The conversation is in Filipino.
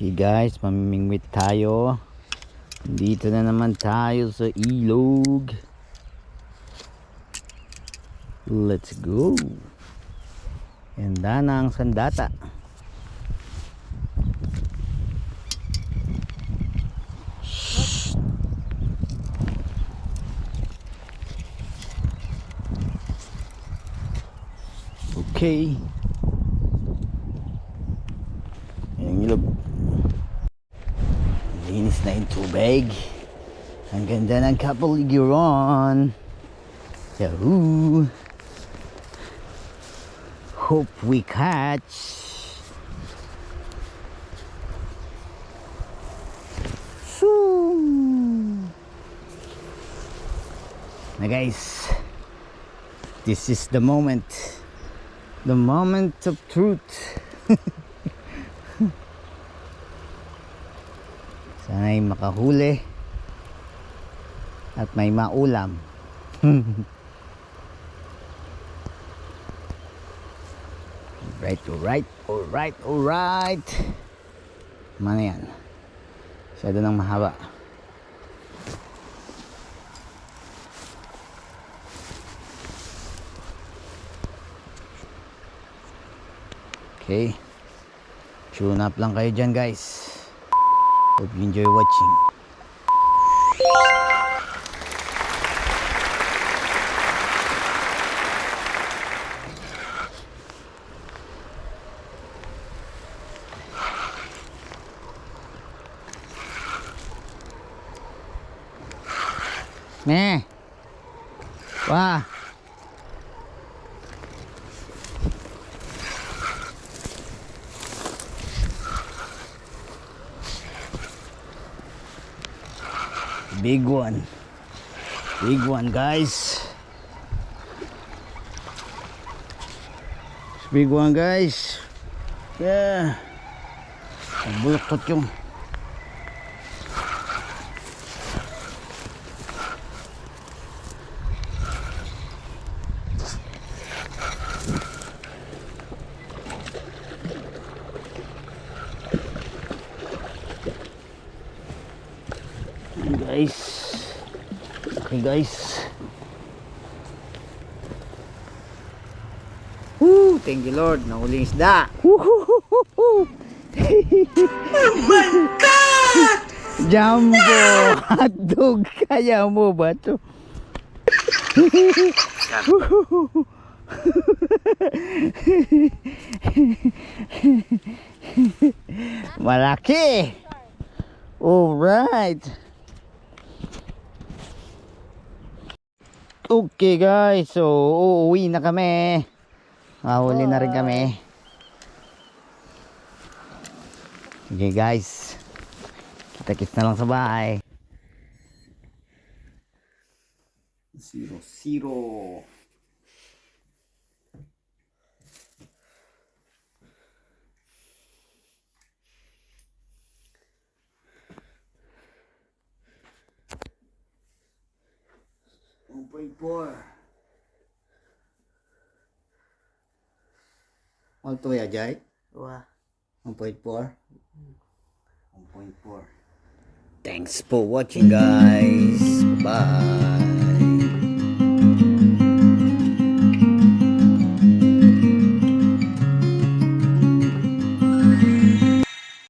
Okay guys, mamimingwit tayo. Dito na naman tayo sa ilog. Let's go. Ganda na ang sandata. Okay. Yung ilog. Linis na yung tubig. Ang ganda ng kapaligiran. Yahoo! Hope we catch. Na guys, this is the moment. The moment of truth. Sana'y makahuli at may maulam. Alright. Mana yan? Masyado nang mahaba. Okay. Tune up lang kayo dyan guys. Hope you enjoy watching. Wah. Big one guys. Big one guys. Yeah. Buluktot yung guys. Okay guys. Woo, thank you Lord. Nahuling isda. Oh my God! Jumbo hotdog. Kaya mo ba to? Malaki. Alright. Okay guys, so uuwi na kami. Mahuli na rin kami. Okay guys, kita-kits na lang sa bahay. 0-0. Alto ya Jai? Wah. 1.4. 1.4. Thanks for watching guys. Bye.